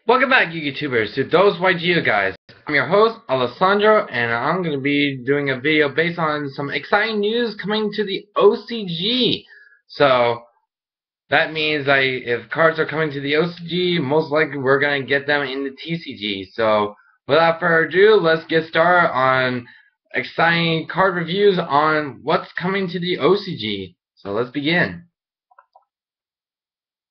Welcome back, you YouTubers, to ThoseYGOguys. I'm your host, Alessandro, and I'm going to be doing a video based on some exciting news coming to the OCG. So, that means if cards are coming to the OCG, most likely we're going to get them in the TCG. So, without further ado, let's get started on exciting card reviews on what's coming to the OCG. So, let's begin.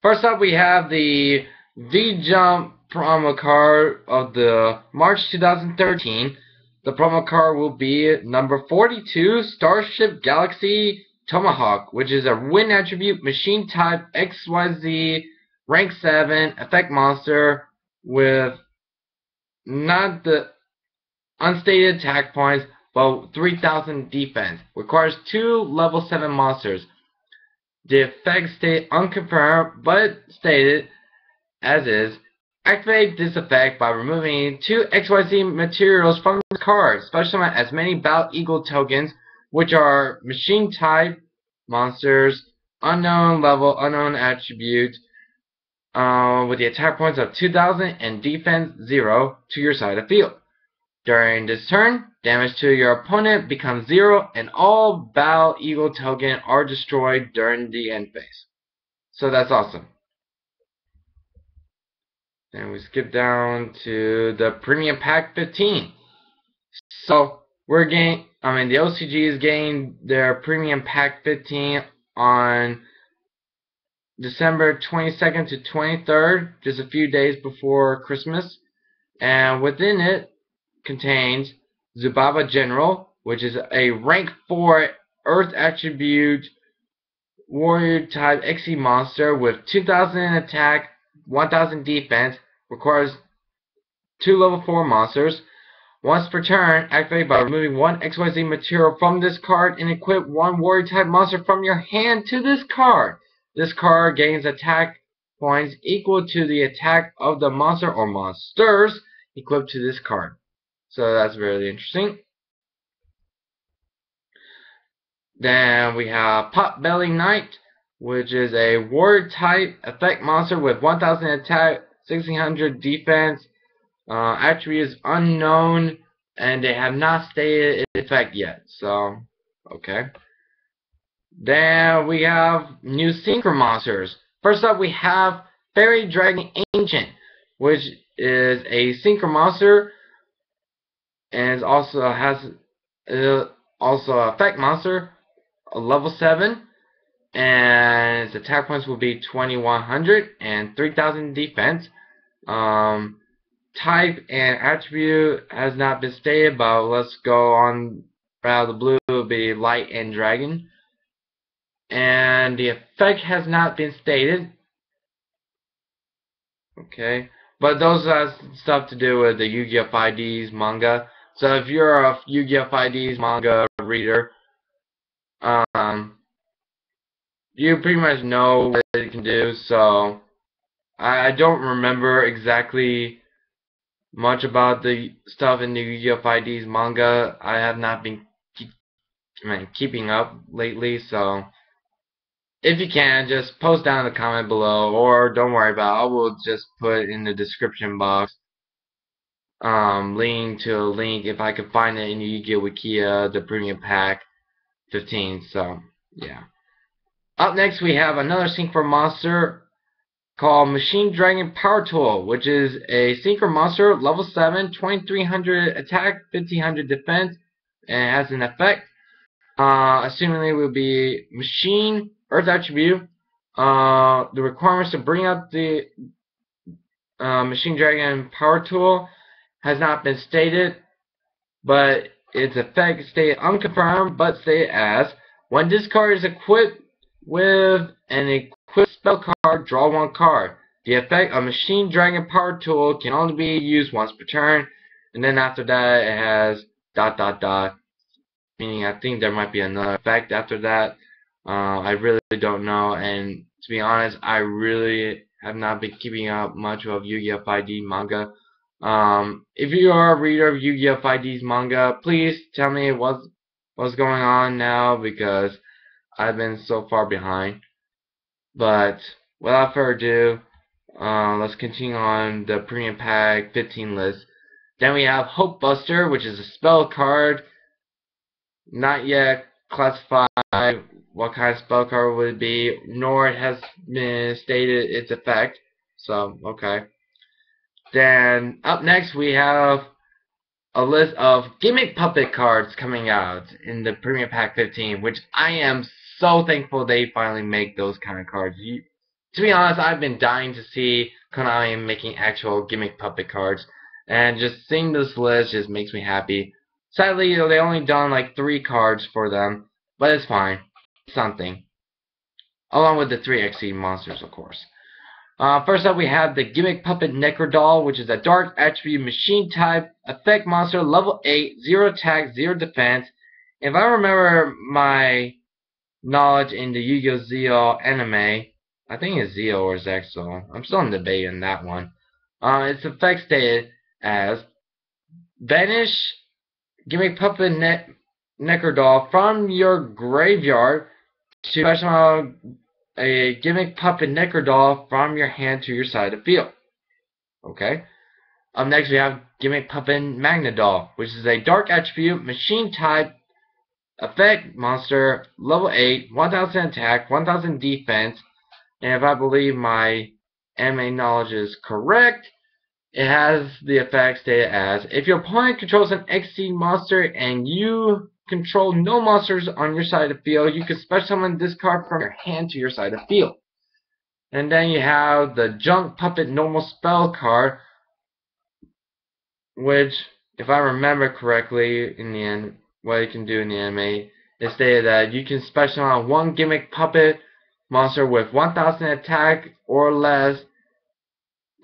First up, we have the V-Jump promo card of the March 2013. The promo card will be number 42, Starship Galaxy Tomahawk, which is a wind attribute, machine type, XYZ, rank 7, effect monster with not the unstated attack points, but 3000 defense. Requires 2 level 7 monsters. The effect stay unconfirmed, but stated as is. Activate this effect by removing 2 XYZ materials from the card. Special summon as many Battle Eagle tokens, which are machine type monsters, unknown level, unknown attribute, with the attack points of 2000 and defense 0 to your side of the field. During this turn, damage to your opponent becomes 0, and all Battle Eagle tokens are destroyed during the end phase. So that's awesome. And we skip down to the Premium Pack 15. So we're getting, the OCG is getting their Premium Pack 15 on December 22nd to 23rd, just a few days before Christmas. And within it contains Zubaba General, which is a rank 4 Earth attribute warrior type XE monster with 2000 attack, 1000 defense, requires 2 level 4 monsters. Once per turn, activate by removing 1 XYZ material from this card and equip 1 warrior type monster from your hand to this card. This card gains attack points equal to the attack of the monster or monsters equipped to this card. So that's really interesting. Then we have Potbelly Knight, which is a warrior type effect monster with 1000 attack, 1600 defense. Attribute is unknown, and they have not stated its effect yet. So, okay. Then we have new Synchro monsters. First up, we have Fairy Dragon Ancient, which is a Synchro monster, and also has also a effect monster, a level 7. And its attack points will be 2100 and 3000 defense. Type and attribute has not been stated, but let's go on out of the blue. It will be light and dragon. And the effect has not been stated. Okay, but those have stuff to do with the Yu-Gi-Oh! 5D's manga. So if you're a Yu-Gi-Oh! 5D's manga reader, you pretty much know what it can do. So I don't remember exactly much about the stuff in the Yu-Gi-Oh! 5D's manga. I have not been keeping up lately, so if you can, just post down in the comment below, or don't worry about it. I will just put in the description box link to a link if I can find it in Yu-Gi-Oh! Wikia, the Premium Pack 15. So yeah. Up next, we have another Synchro monster called Machine Dragon Power Tool, which is a Synchro monster, level 7, 2300 attack, 1500 defense, and it has an effect. Assumingly, will be Machine, Earth attribute. The requirements to bring up the Machine Dragon Power Tool has not been stated, but its effect stated unconfirmed, but stated as when this card is equipped with an equipped spell card, draw 1 card. The effect of Machine Dragon Power Tool can only be used once per turn, and then after that it has ... meaning I think there might be another effect after that. I really don't know, and to be honest, I really have not been keeping up much of Yu-Gi-Oh! 5D manga. If you are a reader of Yu-Gi-Oh! 5D's manga, please tell me what's going on now, because I've been so far behind. But without further ado, Let's continue on the Premium Pack 15 list. Then we have Hope Buster, which is a spell card. Not yet classified what kind of spell card would it be, nor it has been stated its effect. So, okay. Then, up next we have a list of gimmick puppet cards coming out in the Premium Pack 15, which I am so thankful they finally make those kind of cards. To be honest, I've been dying to see Konami making actual gimmick puppet cards, and just seeing this list just makes me happy. Sadly, they only done like 3 cards for them, but it's fine. It's something. Along with the 3 XC monsters, of course. First up, we have the Gimmick Puppet Necrodoll, which is a Dark Attribute Machine type effect monster, level 8, 0 attack, 0 defense. If I remember my knowledge in the Yu-Gi-Oh! Zeo anime, I think it's Zeo or Zexo. I'm still in debate on that one. Its effect stated as banish Gimmick Puppet Necrodoll from your graveyard to special a Gimmick Puppet Necrodoll from your hand to your side of the field. Okay. Up next we have Gimmick Puppet Magnadoll, which is a Dark Attribute Machine type effect monster, level 8, 1000 attack, 1000 defense, and if I believe my anime knowledge is correct, it has the effect stated as, if your opponent controls an XC monster and you control no monsters on your side of the field, you can special summon this card from your hand to your side of the field. And then you have the Junk Puppet Normal Spell card, which, if I remember correctly, in the end, what you can do in the anime is stated that you can special summon one Gimmick Puppet monster with 1000 attack or less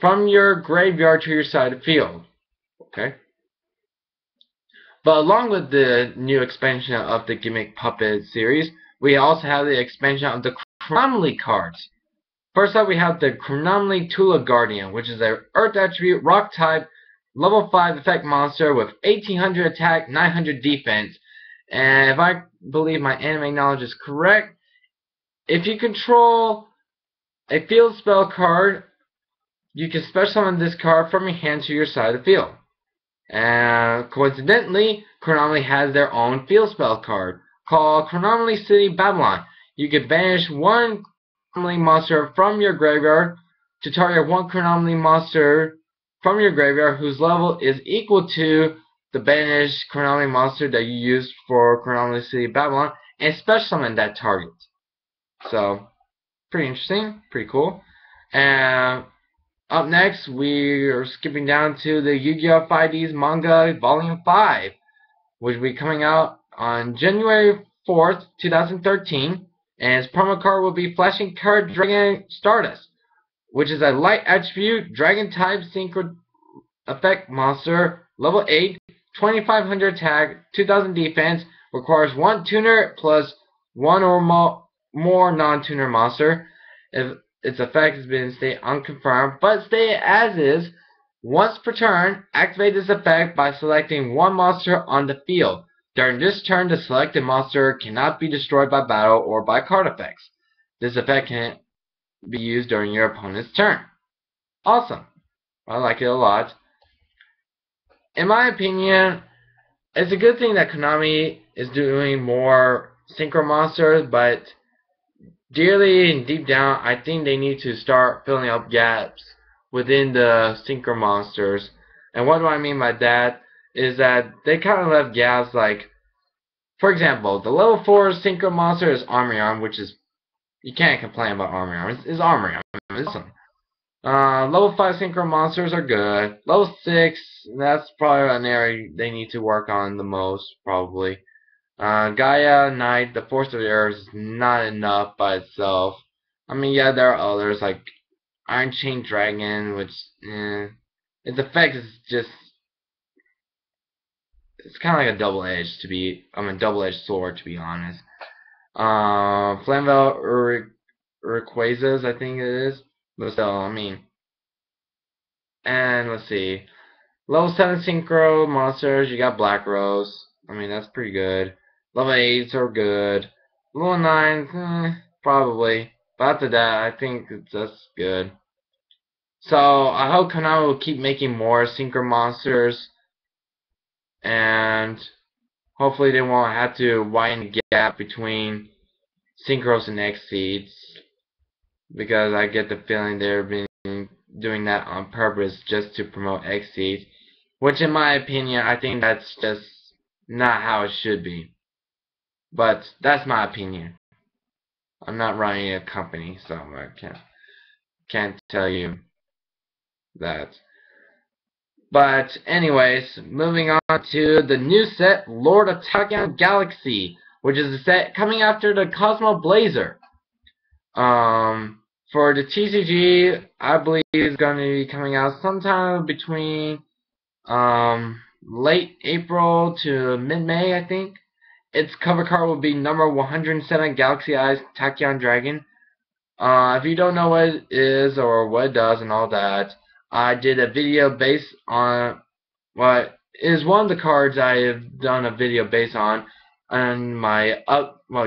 from your graveyard to your side of the field. Okay? But along with the new expansion of the Gimmick Puppet series, we also have the expansion of the Chronomaly cards. First up, we have the Chronomaly Tula Guardian, which is an Earth Attribute, Rock type, level 5 effect monster with 1800 attack, 900 defense. And if I believe my anime knowledge is correct, if you control a field spell card, you can special summon this card from your hand to your side of the field. And coincidentally, Chronomaly has their own field spell card called Chronomaly City Babylon. You can banish one Chronomaly monster from your graveyard to target one Chronomaly monster from your graveyard whose level is equal to the banished Chronomaly monster that you used for Chronomaly City Babylon and special summon that target. So, pretty interesting, pretty cool. And up next, we're skipping down to the Yu-Gi-Oh! 5D's Manga Volume 5, which will be coming out on January 4th, 2013, and its promo card will be Flashing Card Dragon Stardust, which is a light attribute, dragon type synchro effect monster, level 8, 2500 attack, 2000 defense, requires 1 tuner plus 1 or more non-tuner monster. If its effect has been stated unconfirmed, but stated as is, once per turn, activate this effect by selecting one monster on the field. During this turn, the selected monster cannot be destroyed by battle or by card effects. This effect can be used during your opponent's turn. Awesome. I like it a lot. In my opinion, it's a good thing that Konami is doing more Synchro monsters, but dearly and deep down, I think they need to start filling up gaps within the Synchro monsters. And what do I mean by that? Is that they kind of left gaps like, for example, the level 4 Synchro monster is Armion, which is, you can't complain about Armion. It's Armion. It's awesome. Level 5 Synchro monsters are good. Level 6, that's probably an area they need to work on the most, probably. Gaia Knight, the Force of the Earth, is not enough by itself. I mean, yeah, there are others like Iron Chain Dragon, which, its effect is just, it's kind of like a double-edged sword, to be honest. Flamvel Urquazes, I think it is. But still, I mean, and let's see. Level 7 Synchro monsters, you got Black Rose. I mean, that's pretty good. Level 8s are good. Level 9s, probably. But after that, I think that's good. So I hope Konami will keep making more Synchro monsters, and hopefully they won't have to widen the gap between Synchros and X-Seeds, because I get the feeling they're been doing that on purpose just to promote X-Seeds, which in my opinion, I think that's just not how it should be. But that's my opinion. I'm not running a company, so I can't tell you that. But anyways, moving on to the new set, Lord of Tachyon Galaxy, which is a set coming after the Cosmo Blazer. For the TCG, I believe it's going to be coming out sometime between late April to mid-May, I think. Its cover card will be number 107, Galaxy-Eyes Tachyon Dragon. If you don't know what it is or what it does and all that, I did a video based on what is one of the cards I have done a video based on my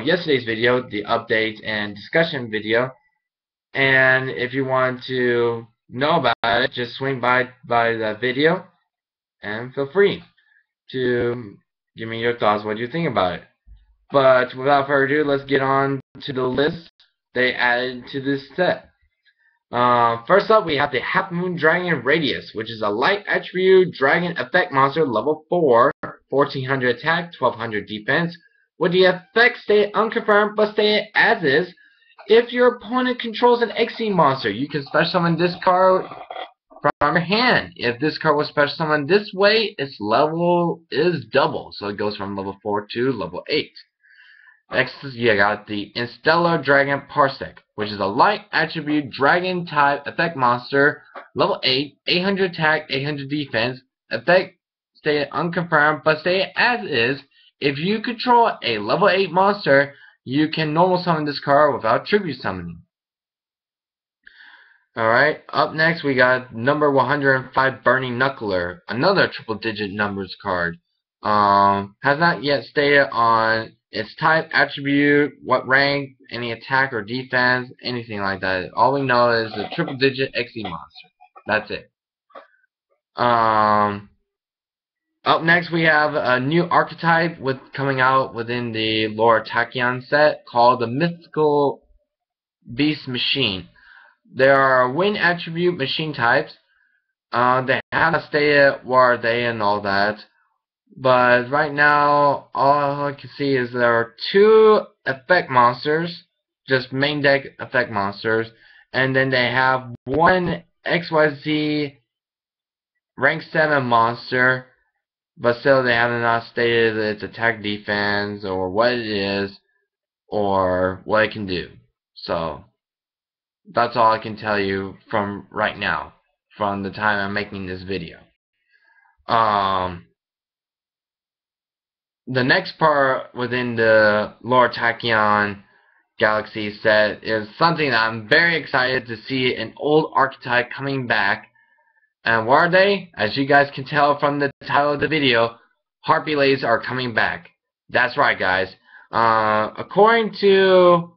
yesterday's video, the update and discussion video. And if you want to know about it, just swing by that video and feel free to give me your thoughts. What do you think about it? But without further ado, let's get on to the list they added to this set. First up, we have the Half Moon Dragon Radius, which is a light attribute dragon effect monster level 4, 1400 attack, 1200 defense. With the effect stay unconfirmed but stay as is. If your opponent controls an XE monster, you can special summon this card from your hand. If this card was special summoned this way, its level is double, so it goes from level 4 to level 8. Next, you got the Instellar Dragon Parsec, which is a light attribute dragon type effect monster, level 8, 800 attack, 800 defense. Effect stay unconfirmed, but stay as is. If you control a level 8 monster, you can normal summon this card without tribute summoning. Alright, up next we got number 105 Burning Knuckler, another triple digit numbers card. Has not yet stated on its type, attribute, what rank, any attack or defense, anything like that. All we know is a triple digit XE monster. That's it. Up next we have a new archetype coming out within the Lore Tachyon set called the Mythical Beast Machine. There are wind attribute machine types. They haven't stated what are they and all that. But right now, all I can see is there are 2 effect monsters, just main deck effect monsters, and then they have 1 XYZ rank 7 monster, but still they have not stated its attack defense or what it is or what it can do. So that's all I can tell you from right now, from the time I'm making this video. The next part within the Lore Tachyon Galaxy set is something that I'm very excited to see, an old archetype coming back. And what are they? As you guys can tell from the title of the video, Harpie ladies are coming back. That's right, guys. According to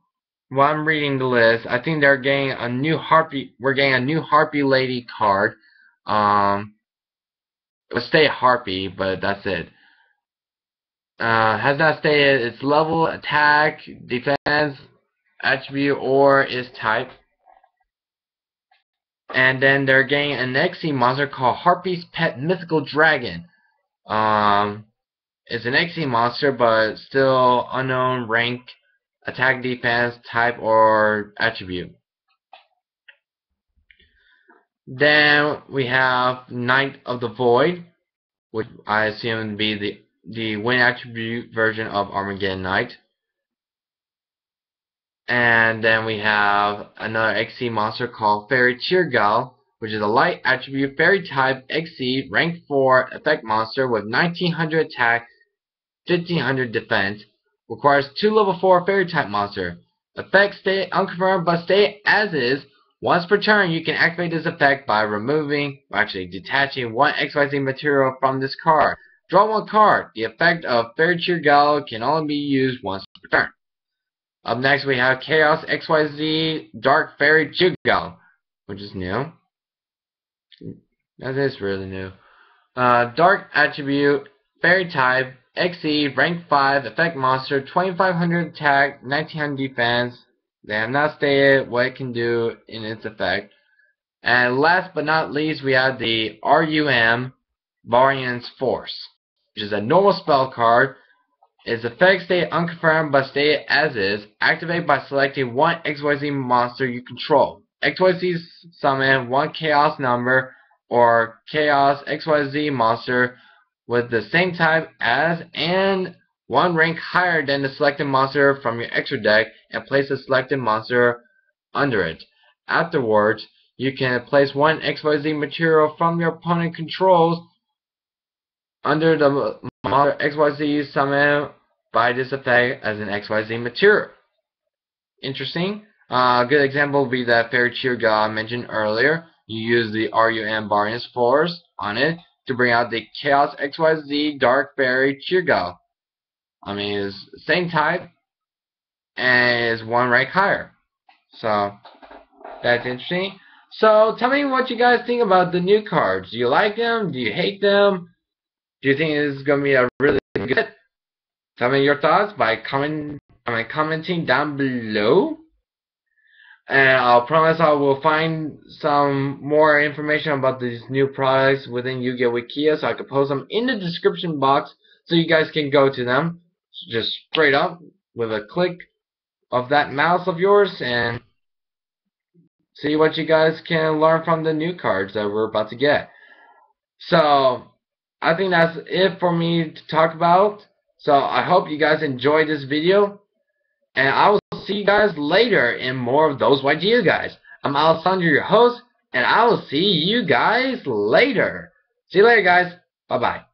what I'm reading the list, I think they're getting a new Harpie. We're getting a new Harpie lady card. It will stay Harpie, but that's it. Has not stated its level, attack, defense, attribute, or its type. And then they're getting an XE monster called Harpie's Pet Mythical Dragon. It's an XE monster, but still unknown rank, attack, defense, type, or attribute. Then we have Knight of the Void, which I assume would be the wind attribute version of Armageddon Knight. And then we have another XE monster called Fairy Teargal, which is a light attribute fairy type XE rank 4 effect monster with 1900 attack, 1500 defense. Requires 2 level 4 fairy type monster. Effect stay unconfirmed but stay as is. Once per turn, you can activate this effect by detaching 1 XYZ material from this card. Draw 1 card. The effect of Fairy Teargal can only be used once per turn. Up next, we have Chaos-Xyz Dark Fairy Teargal, which is new. That is really new. Dark attribute, fairy type, XE, rank 5, effect monster, 2500 attack, 1900 defense. They have not stated what it can do in its effect. And last but not least, we have the RUM, Variance Force, which is a normal spell card. Its effect stay unconfirmed but stay as is. Activate by selecting one XYZ monster you control. XYZ summon one chaos number or Chaos-Xyz monster with the same type as and one rank higher than the selected monster from your extra deck and place the selected monster under it. Afterwards, you can place one XYZ material from your opponent controls under the monster XYZ summon by this effect as an XYZ material. Interesting. A good example would be that Fairy Cheer God I mentioned earlier. You use the RUM Variance Force on it to bring out the Chaos-Xyz Dark Fairy Cheer God. I mean, it's the same type and it's one rank higher. So, that's interesting. So, tell me what you guys think about the new cards. Do you like them? Do you hate them? Do you think it's going to be a really good? Tell me your thoughts by commenting down below. And I'll promise I will find some more information about these new products within Yu-Gi-Oh! Wikia so I can post them in the description box so you guys can go to them just straight up with a click of that mouse of yours and see what you guys can learn from the new cards that we're about to get. So, I think that's it for me to talk about. So, I hope you guys enjoyed this video. And I will see you guys later in more of ThoseYGOguys. I'm Alessandro, your host, and I will see you guys later. See you later, guys. Bye-bye.